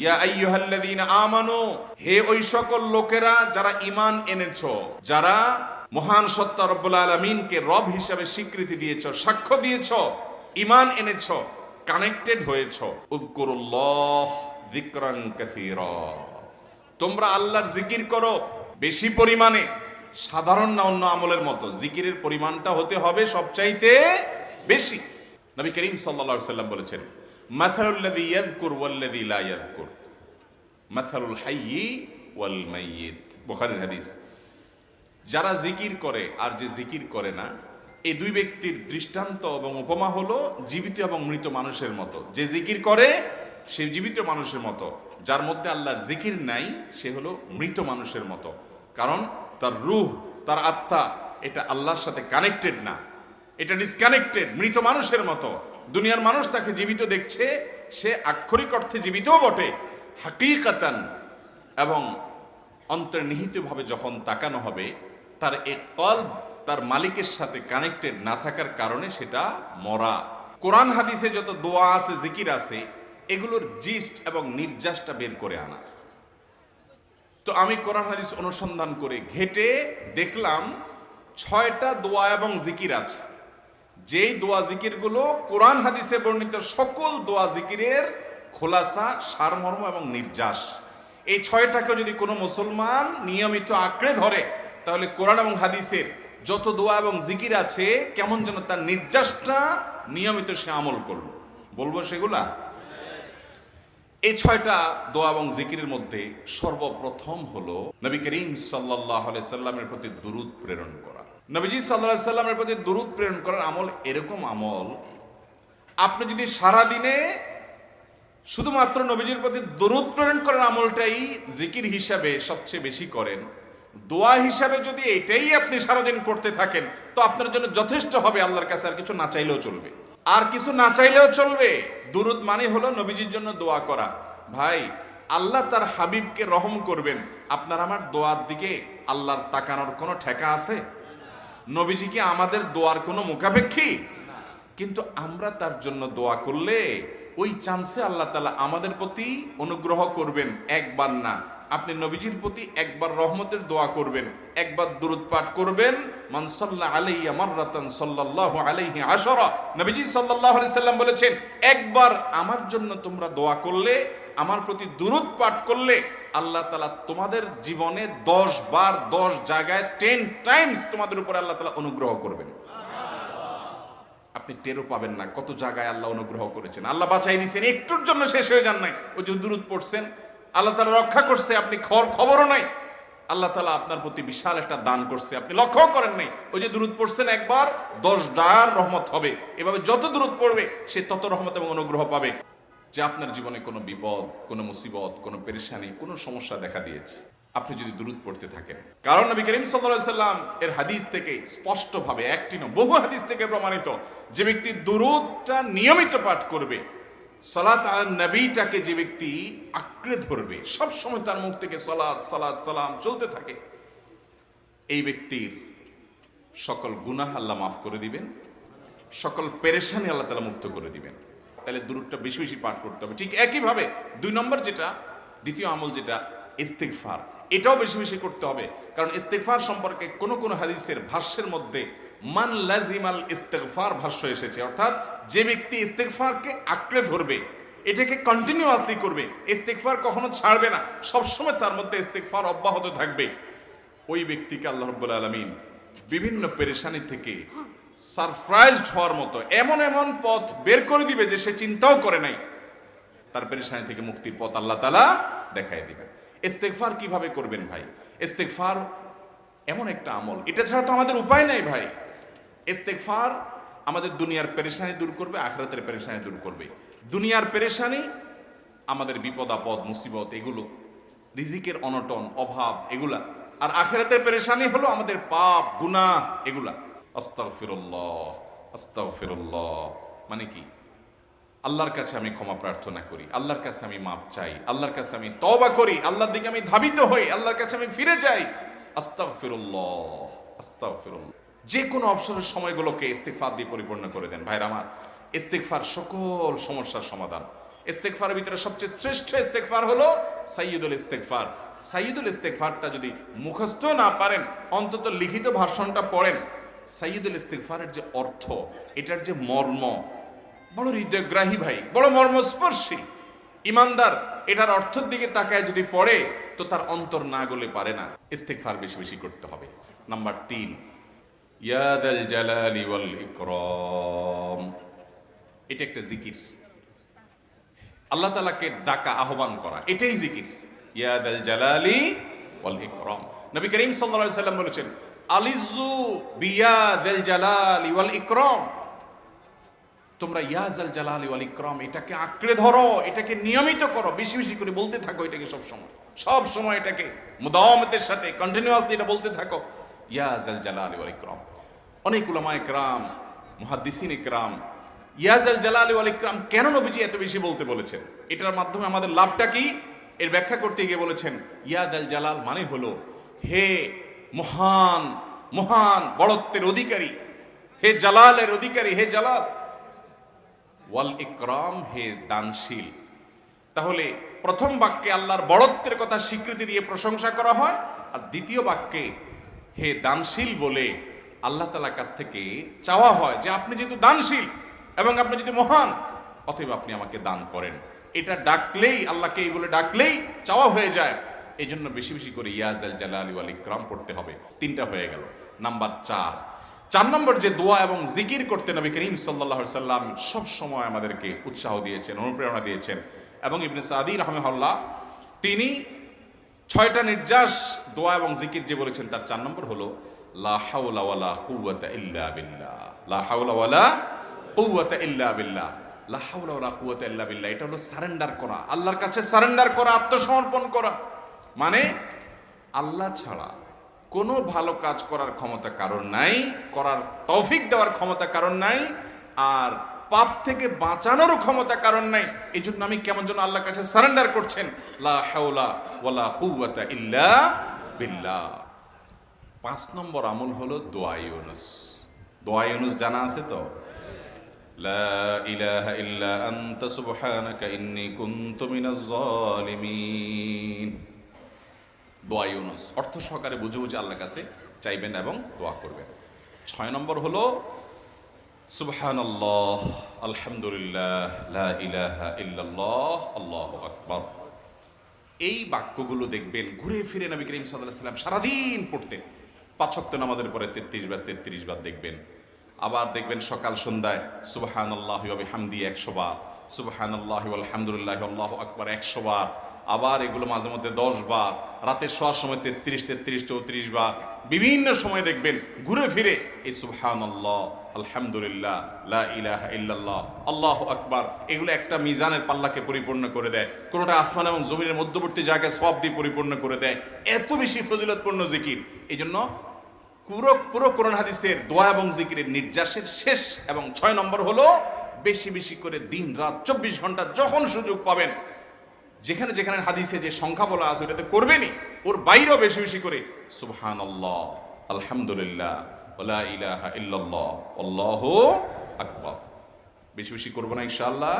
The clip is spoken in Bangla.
ইয়া আইয়ুহাল্লাযীনা আমানু, হে ওই সকল লোকেরা যারা ঈমান এনেছো, যারা মহান সত্তা রব্বুল আলামিনকে রব হিসাবে স্বীকৃতি দিয়েছো, সাক্ষ্য দিয়েছো, ঈমান এনেছো, কানেক্টেড হয়েছো। উযকুরুল্লাহ যিকরান কাসীরা, তোমরা আল্লাহর জিকির করো বেশি পরিমাণে। সাধারণ না অন্য আমলের মতো, জিকিরের পরিমাণটা হতে হবে সবচাইতে বেশি। নবী করিম সাল্লাল্লাহু আলাইহি সাল্লাম বলেছেন, মাসালুল লাযী ইয়াযকুর ওয়াল্লাযী লা ইয়াযকুর মাসালুল হাইয়্যি ওয়াল মাইয়িত। বুখারীর হাদিস। যারা জিকির করে আর যে জিকির করে না, এই দুই ব্যক্তির দৃষ্টান্ত এবং উপমা হলো জীবিত এবং মৃত মানুষের মতো। যে জিকির করে সে জীবিত মানুষের মতো, যার মধ্যে আল্লাহর জিকির নাই সে হলো মৃত মানুষের মতো। কারণ তার রূহ, তার আত্মা এটা আল্লাহর সাথে কানেক্টেড না, এটা ডিসকানেক্টেড, মৃত মানুষের মতো। দুনিয়ার মানুষ তাকে জীবিত দেখছে, সে আক্ষরিক অর্থে জীবিতও বটে, হাকিকাতান এবং অন্তর্নিহিতভাবে যখন তাকানো হবে, তার এই কলব তার মালিকের সাথে কানেক্টেড না থাকার কারণে সেটা মরা। কোরআন হাদিসে যত দোয়া আছে, জিকির আছে, এগুলোর জিস্ট এবং নির্যাসটা বের করে আনা। তো আমি কোরআন হাদিস অনুসন্ধান করে ঘেটে দেখলাম 6টা দোয়া এবং জিকির আছে, যেই দোয়া জিকিরগুলো কোরআন হাদিসে বর্ণিত সকল দোয়া জিকিরের খোলাসা, সারমর্ম এবং নির্যাস। এই 6টাকে যদি কোনো মুসলমান নিয়মিত আঁকড়ে ধরে, তাহলে কোরআন এবং হাদিসের যত দোয়া এবং জিকির আছে কেমন যেন তার নির্যাসটা নিয়মিত সে আমল করলো। বলবো সেগুলা। এই 6টা দোয়া এবং জিকিরের মধ্যে সর্বপ্রথম হলো নবী করিম সাল্লাল্লাহু আলাইহি সাল্লামের প্রতি দুরূদ প্রেরণ করা। নবীজি সাল্লাল্লাহু আলাইহি সাল্লামের প্রতি দুরূদ প্রেরণ করার আমল এরকম আমল, আপনি যদি সারা দিনে শুধুমাত্র নবীজির প্রতি দুরূদ প্রেরণ করার আমলটাই জিকির হিসাবে সবচেয়ে বেশি করেন, দোয়া হিসাবে যদি এটাই আপনি সারাদিন করতে থাকেন, তো আপনার জন্য যথেষ্ট হবে। আল্লাহর কাছে আর কিছু না চাইলেও চলবে, আর কিছু না চাইলেও চলবে। দুরূদ মানে হলো নবীজির জন্য দোয়া করা। ভাই, আল্লাহ তার হাবিবকে রহম করবেন, আপনার আমার দোয়ার দিকে আল্লাহর তাকানোর কোনো ঠেকা আছে? নবীজি কি আমাদের দোয়ার কোনো মুখাপেক্ষী? কিন্তু আমরা তার জন্য দোয়া করলে ওই চান্সে আল্লাহ তাআলা আমাদের প্রতি অনুগ্রহ করবেন। একবার না, আপনি নবীজির প্রতি একবার রহমতের দোয়া করবেন, একবার দুরূদ পাঠ করবেন। মান সাল্লা আলাইয়া মাররাতান সাল্লাল্লাহু আলাইহি আশরা, নবীজি সাল্লাল্লাহু আলাইহি সাল্লাম বলেছেন, একবার আমার জন্য তোমরা দোয়া করলে, আমার প্রতি দুরূদ পাঠ করলে, আল্লাহ তাআলা তোমাদের জীবনে 10 বার 10 জায়গায় 10 টাইমস তোমাদের উপরে আল্লাহ তাআলা অনুগ্রহ করবেন। আপনি টেরও পাবেন না কত জায়গায় আল্লাহ অনুগ্রহ করেছেন। আল্লাহ বাঁচাই দিয়েছেন, একটুর জন্য শেষ হয়ে যান নাই। ওই যে দুরূদ পড়ছেন, আল্লাহ তাআলা রক্ষা করছে, আপনি খবরও নাই। আল্লাহ তাআলা আপনার প্রতি বিশাল একটা দান করছে, আপনি লক্ষ্য করেন নাই। ওই যে দুরূদ পড়ছেন একবার, 10 বার রহমত হবে। এভাবে যত দুরূদ পড়বে সে তত রহমত এবং অনুগ্রহ পাবে। যে আপনার জীবনে কোনো বিপদ, কোনো মুসিবত, কোনো পেরেশানি, কোনো সমস্যা দেখা দিয়েছে, আপনি যদি দুরূদ পড়তে থাকেন। কারণ নবী করিম সাল্লাল্লাহু আলাইহি সাল্লাম এর হাদিস থেকে স্পষ্টভাবে, একটি নয় বহু হাদিস থেকে প্রমাণিত, যে ব্যক্তি দুরূদটা নিয়মিত পাঠ করবে, সালাত আলা নবীটাকে যে ব্যক্তি আঁকড়ে ধরবে, সব সময় তার মুখ থেকে সালাত সালাত সালাম চলতে থাকে, এই ব্যক্তির সকল গুনাহ আল্লাহ মাফ করে দিবেন, সকল পেরেশানি আল্লাহ তাআলা মুক্ত করে দিবেন। তাহলে দুরূদটা বেশি বেশি পাঠ করতে হবে। ঠিক একইভাবে 2 নম্বর যেটা, দ্বিতীয় আমল যেটা, ইস্তিগফার, এটাও বেশি বেশি করতে হবে। কারণ ইস্তিগফার সম্পর্কে কোন কোন হাদিসের ভাষ্যের মধ্যে মান লাজিমাল ইস্তিগফার ভাষ্য এসেছে, অর্থাৎ যে ব্যক্তি ইস্তিগফারকে আঁকড়ে ধরবে, এটাকে কন্টিনিউয়াসলি করবে, ইস্তিগফার কখনো ছাড়বে না, সবসময় তার মধ্যে ইস্তিগফার অব্যাহত থাকবে, ওই ব্যক্তিকে আল্লাহ রাব্বুল আলামিন বিভিন্ন পেরেশানি থেকে সারপ্রাইজড হওয়ার মতো এমন এমন পথ বের করে দিবে যে সে চিন্তাও করে নাই। তার পেরেশানি থেকে মুক্তির পথ আল্লাহ তাআলা দেখাই দিবেন। ইস্তিগফার কিভাবে করবেন ভাই? ইস্তিগফার এমন একটা আমল, এটা ছাড়া তো আমাদের উপায় নাই ভাই। ইস্তিগফার আমাদের দুনিয়ার পেরেশানি দূর করবে, আখিরাতের পেরেশানি দূর করবে। দুনিয়ার পেরেশানি, আমাদের বিপদ আপদ মুসিবত, এগুলো, রিজিকের অনটন অভাব, এগুলা। আর আখিরাতের পেরেশানি হলো আমাদের পাপ গুনাহ, এগুলা। আস্তাগফিরুল্লাহ আস্তাগফিরুল্লাহ মানে কি? আল্লাহর কাছে আমি ক্ষমা প্রার্থনা করি, আল্লাহর কাছে আমি মাপ চাই, আল্লাহর কাছে আমি তওবা করি, আল্লাহর দিকে আমি ধাবিত হই, আল্লাহর কাছে আমি ফিরে যাই। আস্তাগফিরুল্লাহ আস্তাগফিরুল্লাহ। যে কোনো অবসরের সময়গুলোকে ইস্তিগফার দিয়ে পরিপূর্ণ করে দেন ভাইরা আমার। ইস্তিগফার সকল সমস্যার সমাধান। ইস্তেগফারের ভিতরে সবচেয়ে শ্রেষ্ঠ ইস্তেগফার হলো সাইয়্যিদুল ইস্তেগফার। সাইয়্যিদুল ইস্তেগফারটা যদি মুখস্থ না পারেন, অন্তত লিখিত ভার্সনটা পড়েন। সাইয়্যিদুল ইস্তেগফারের যে অর্থ, এটার যে মর্ম, বড় হৃদয়গ্রাহী ভাই, বড় মর্মস্পর্শী। ইমানদার এটার অর্থের দিকে তাকায় যদি পড়ে, তো তার অন্তর না গলে পারে না। ইস্তেগফার বেশি বেশি করতে হবে। নাম্বার 3, ইয়া যাল জালালি ওয়াল ইকরাম। এটা একটা জিকির, আল্লাহ তাআলাকে ডাকা, আহ্বান করা, এটাই জিকির। ইয়া যাল জালালি ওয়াল ইকরাম। নবী করিম সাল্লাল্লাহু আলাইহি সাল্লাম বলেছেন, আলিজু বিয়া যাল জালালি ওয়াল ইকরাম। তোমরা ইয়া যাল জালালি ওয়াল ইকরাম এটাকে আঁকড়ে ধরো, এটাকে নিয়মিত করো, বেশি বেশি করে বলতে থাকো এটাকে সব সময় এটাকে মুদাওয়ামাতের সাথে কন্টিনিউয়াসলি এটা বলতে থাকো, ইয়া যাল জালালি ওয়াল ইকরাম। অনেক উলামায়ে কেরাম, মুহাদ্দিসিনে কেরাম ইয়া যাল জালালি ওয়াল ইকরাম কেন নবীজি এত বেশি বলতে বলেছেন, এটার মাধ্যমে আমাদের লাভটা কি, এর ব্যাখ্যা করতে গিয়ে বলেছেন, ইয়া যাল জালাল মানে হলো হে মহান মহান বড়ত্বের অধিকারী, হে জালালের অধিকারী, হে জালাল। ওয়াল ইকরাম হে দানশীল। তাহলে প্রথম বাক্যে আল্লাহর বড়ত্বের কথা স্বীকৃতি দিয়ে প্রশংসা করা হয়, আর দ্বিতীয় বাক্যে হে দানশীল বলে আল্লাহ তাআলার কাছ থেকে চাওয়া হয় যে আপনি যেহেতু দানশীল এবং আপনি যদি মহান, অতএব আপনি আমাকে দান করেন। এটা ডাকলেই, আল্লাহকে এই বলে ডাকলেই চাওয়া হয়ে যায়। এই জন্য বেশি বেশি করে ইয়া যাল জালালি ওয়াল ইকরাম পড়তে হবে। 3টা হয়ে গেল। নাম্বার 4 নম্বর যে দোয়া এবং জিকির করতে নবী করিম সাল্লাল্লাহু আলাইহি সাল্লাম সব সময় আমাদেরকে উৎসাহ দিয়েছেন, অনুপ্রেরণা দিয়েছেন। এবং ইবনে সাদি রাহিমাহুল্লাহ তিনি 6টা নির্যাস দোয়া এবং জিকির যে বলেছেন, তার 4 নম্বর হলো লা হাওলা ওয়ালা কুওয়াতা ইল্লা বিল্লাহ। লা হাওলা ওয়ালা কুওয়াতা ইল্লা বিল্লাহ। লা হাওলা ওয়ালা কুওয়াতা ইল্লা বিল্লাহ, এটা হলো সারেন্ডার করা, আল্লাহর কাছে সারেন্ডার করা, আত্মসমর্পণ করা। মানে আল্লাহ ছাড়া কোনো ভালো কাজ করার ক্ষমতা কারণ নাই, করার তৌফিক দেওয়ার ক্ষমতা কারণ নাই, আর পাপ থেকে বাঁচানোরও ক্ষমতা কারণ নাই। এই জন্য আমি কেমন যেন আল্লাহর কাছে সারেন্ডার করছেন, লা হাওলা ওয়ালা কুওয়াতা ইল্লা বিল্লাহ। 5 নম্বর আমল হলো দোয়া ইউনুস। দোয়া ইউনুস জানা আছে তো? লা ইলাহা ইল্লা আনতা সুবহানাকা ইন্নী কুনতু মিনাজ জালিমিন। দোয়া ইউনুস অর্থ সহকারে বুঝে বুঝে আল্লাহর কাছে চাইবেন এবং দোয়া করবেন। 6 নম্বর হলো সুবহানাল্লাহ, আলহামদুলিল্লাহ, লা ইলাহা ইল্লাল্লাহ, আল্লাহু আকবার। এই বাক্যগুলো দেখবেন ঘুরে ফিরে নবী করিম সাল্লাল্লাহু আলাইহি ওয়াসাল্লাম সারাদিন পড়তেন। 5 ওয়াক্ত নামাজের পরে 33 বার দেখবেন। আবার দেখবেন সকাল সন্ধ্যায় সুবহানাল্লাহি ওয়া বিহামদিহি 100 বার, সুবহানাল্লাহি ওয়াল হামদুলিল্লাহি আল্লাহু আকবার 100 বার। আবার এগুলো মাঝে মধ্যে 10 বার, রাতের শোয়ার সময় 33, 34 বার। বিভিন্ন সময় দেখবেন ঘুরে ফিরে এই সুবহানাল্লাহ, আলহামদুলিল্লাহ, লা ইলাহা ইল্লাল্লাহ, আল্লাহু আকবার, এগুলো একটা মিজানের পাল্লাকে পরিপূর্ণ করে দেয়। কোনোটা আসমান এবং জমিনের মধ্যবর্তী জায়গায় সওয়াব দিয়ে পরিপূর্ণ করে দেয়। এত বেশি ফজিলতপূর্ণ জিকির। এই জন্য পুরো কোরআন হাদিসের দোয়া এবং জিকিরের নির্যাসের শেষ এবং 6 নম্বর হলো বেশি বেশি করে দিন রাত 24 ঘন্টা যখন সুযোগ পাবেন, যেখানে যেখানে হাদিসে যে সংখ্যা বলা আছে ওটাতে করবেনই, ওর বাইরেও বেশি বেশি করে সুবহানাল্লাহ, আলহামদুলিল্লাহ, লা ইলাহা ইল্লাল্লাহ, আল্লাহু আকবার বেশি বেশি করব না ইনশাআল্লাহ।